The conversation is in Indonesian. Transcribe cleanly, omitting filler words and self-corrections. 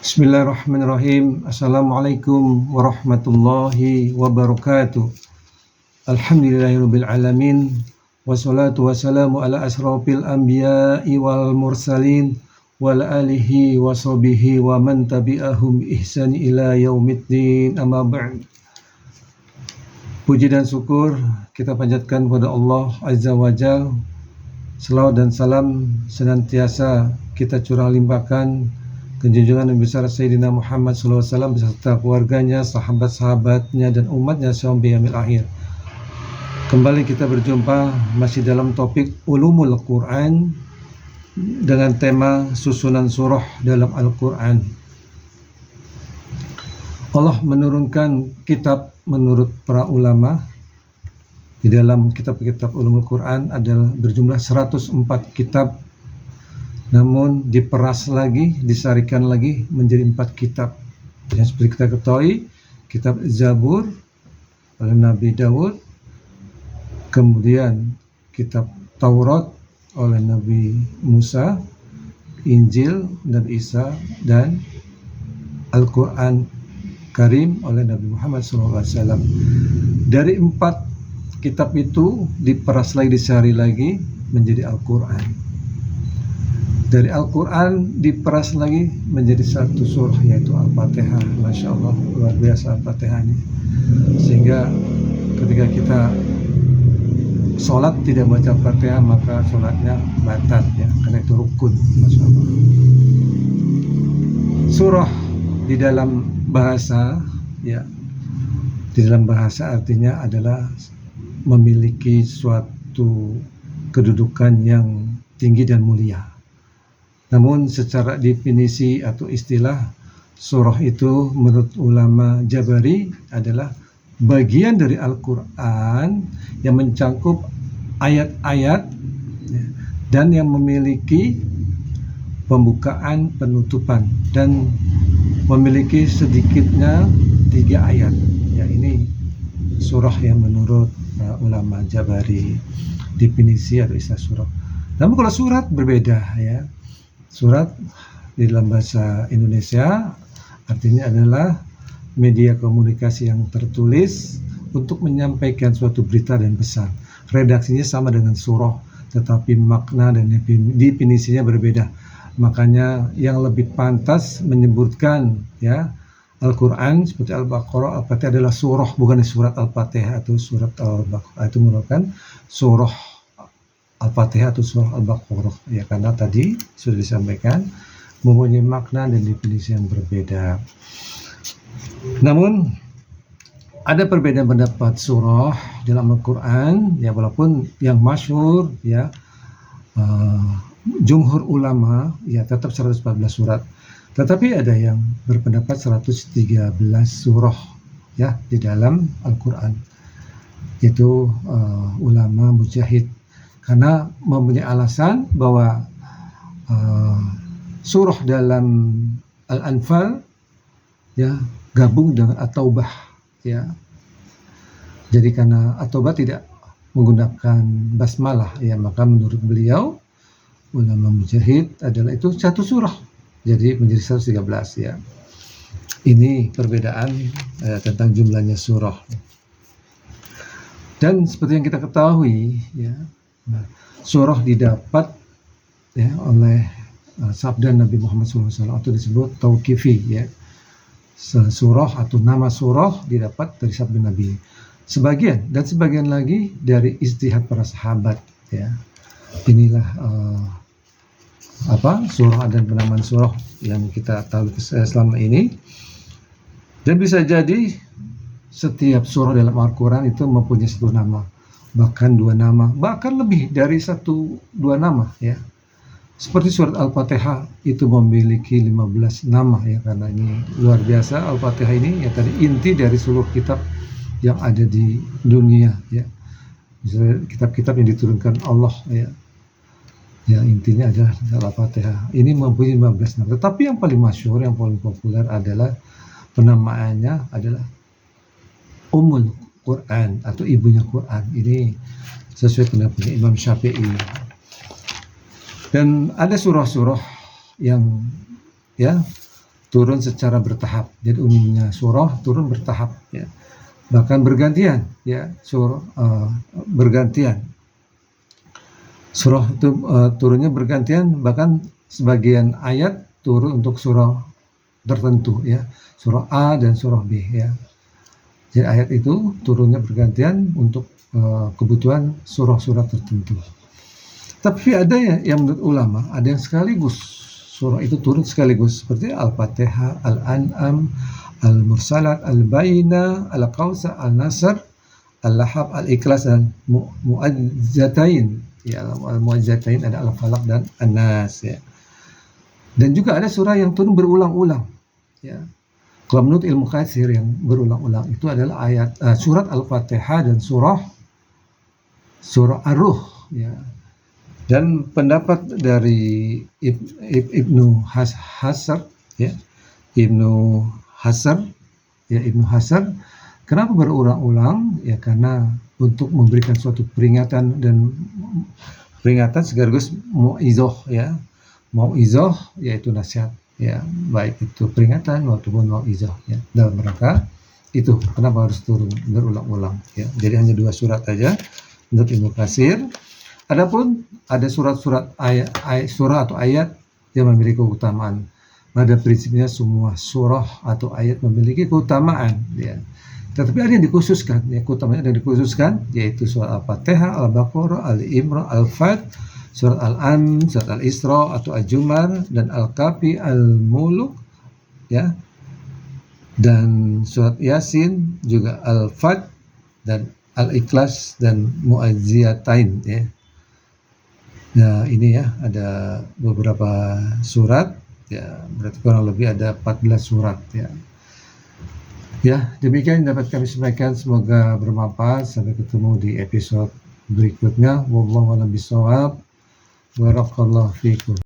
Bismillahirrahmanirrahim. Assalamualaikum warahmatullahi wabarakatuh. Alhamdulillahirabbil alamin. Wassalatu wassalamu ala asrofil anbiya'i wal mursalin wa ala alihi wa sahbihi wa man tabi'ahum ihsan ila yaumiddin. Amma ba'd. Puji dan syukur kita panjatkan kepada Allah Azza wa Jalla. Selawat dan salam senantiasa kita curah limpahkan ke junjungan Nabi besar Sayyidina Muhammad SAW beserta keluarganya, sahabat-sahabatnya dan umatnya sampai yaumil akhir. Kembali kita berjumpa masih dalam topik Ulumul Quran dengan tema susunan surah dalam Al-Quran. Allah menurunkan kitab menurut para ulama. Di dalam kitab-kitab Ulumul Quran adalah berjumlah 104 kitab, namun diperas lagi, disarikan lagi menjadi 4 kitab. Yang seperti kita ketahui, kitab Zabur oleh Nabi Daud, kemudian kitab Taurat oleh Nabi Musa, Injil Nabi Isa, dan Al-Quran Karim oleh Nabi Muhammad SAW. Dari 4 kitab itu diperas lagi, disari lagi menjadi Al-Quran. Dari Al-Quran diperas lagi menjadi satu surah, yaitu Al-Fatihah. Masya Allah, luar biasa Al-Fatihah ini. Sehingga ketika kita sholat tidak baca Al-Fatihah, maka sholatnya batal, ya, karena itu rukun. Masya Allah. Surah di dalam bahasa, ya, di dalam bahasa artinya adalah memiliki suatu kedudukan yang tinggi dan mulia. Namun secara definisi atau istilah, surah itu menurut ulama Jabari adalah bagian dari Al-Quran yang mencakup ayat-ayat dan yang memiliki pembukaan, penutupan, dan memiliki sedikitnya 3 ayat. Ya, ini surah yang menurut ulama Jabari definisi atau istilah surah. Namun kalau surat berbeda, ya. Surat di dalam bahasa Indonesia artinya adalah media komunikasi yang tertulis untuk menyampaikan suatu berita dan pesan. Redaksinya sama dengan surah, tetapi makna dan definisinya berbeda. Makanya yang lebih pantas menyebutkan, ya, Al-Quran seperti Al-Baqarah, Al-Fatihah adalah surah, bukan surat Al-Fatihah atau surat Al-Baqarah. Itu merupakan surah Al-Fatihah atau surah Al-Baqarah, ya, karena tadi sudah disampaikan mempunyai makna dan definisi yang berbeda. Namun ada perbedaan pendapat surah dalam Al-Quran, ya, walaupun yang masyhur, ya, jumhur ulama, ya, tetap 114 surat. Tetapi ada yang berpendapat 113 surah, ya, di dalam Al-Quran. Itu ulama mujahid, karena mempunyai alasan bahwa surah dalam Al-Anfal, ya, gabung dengan At-Taubah, ya. Jadi karena At-Taubah tidak menggunakan basmalah, ya, maka menurut beliau ulama mujahid adalah itu satu surah, jadi menjadi 113, ya. Ini perbedaan tentang jumlahnya surah. Dan seperti yang kita ketahui, ya, surah didapat, ya, oleh sabda Nabi Muhammad SAW atau disebut tauqifi, ya. Surah atau nama surah didapat dari sabda Nabi. Sebagian dan sebagian lagi dari ijtihad para sahabat, ya. Inilah surah dan penamaan surah yang kita tahu selama ini. Dan bisa jadi setiap surah dalam Al-Quran itu mempunyai satu nama, bahkan 2 nama, bahkan lebih dari 1-2 nama, ya. Seperti surat Al-Fatihah itu memiliki 15 nama, ya, karena ini luar biasa. Al-Fatihah ini, ya, tadi inti dari seluruh kitab yang ada di dunia, ya. Misalnya kitab-kitab yang diturunkan Allah, ya. Ya, intinya adalah Al-Fatihah. Ini mempunyai 15 nama. Tetapi yang paling masyhur, yang paling populer adalah penamaannya adalah Ummul Quran atau ibunya Quran. Ini sesuai pendapatnya Imam Syafi'i. Dan ada surah-surah yang, ya, turun secara bertahap. Jadi umumnya surah turun bertahap, ya. Bahkan bergantian, ya, bergantian. Surah itu turunnya bergantian, bahkan sebagian ayat turun untuk surah tertentu, ya, surah A dan surah B, ya. Jadi ayat itu turunnya bergantian untuk kebutuhan surah-surah tertentu. Tapi ada yang menurut ulama, ada yang sekaligus surah itu turun sekaligus, seperti Al-Fatihah, Al-An'am, Al-Mursalat, Al-Bayyinah, Al-Kautsar, Al-Nasr, Al-Lahab, Al-Ikhlas, dan Mu'adzzatain. Ya, Al-Mu'adzzatain ada Al-Falaq dan An-Nas, ya. Dan juga ada surah yang turun berulang-ulang, ya. Kalau menurut ilmu katsir yang berulang-ulang itu adalah surat Al-Fatihah dan surah Ar-Ruh, ya. Dan pendapat dari Ibnu Hasr, ya, Ibnu Hasr, kenapa berulang-ulang? Ya karena untuk memberikan suatu peringatan sekaligus mau'izah, ya. Mau'izah yaitu nasihat, ya, baik itu peringatan maupun mau'izah, ya. Dalam rangka itu kenapa harus turun berulang-ulang, ya. Jadi hanya 2 surat aja menurut Ibnu Katsir. Adapun ada surah atau ayat yang memiliki keutamaan. Pada prinsipnya semua surah atau ayat memiliki keutamaan, ya. Tetapi ada yang dikhususkan, ya, keutamaan yang dikhususkan yaitu surah Al-Fatihah, Al-Baqarah, Al-Imran, Al-Fat, surat Al-An, surat Al-Isra atau Al-Jumar, dan Al-Kahfi, Al-Mulk, ya. Dan surat Yasin, juga Al-Fat dan Al-Ikhlas dan Mu'adzziyatain, ya. Nah, ini ya, ada beberapa surat, ya, berarti kurang lebih ada 14 surat, ya. Ya, demikian yang dapat kami sampaikan, semoga bermanfaat. Sampai ketemu di episode berikutnya. Wallahu a'lam bishawab. Barakallahu fiikum.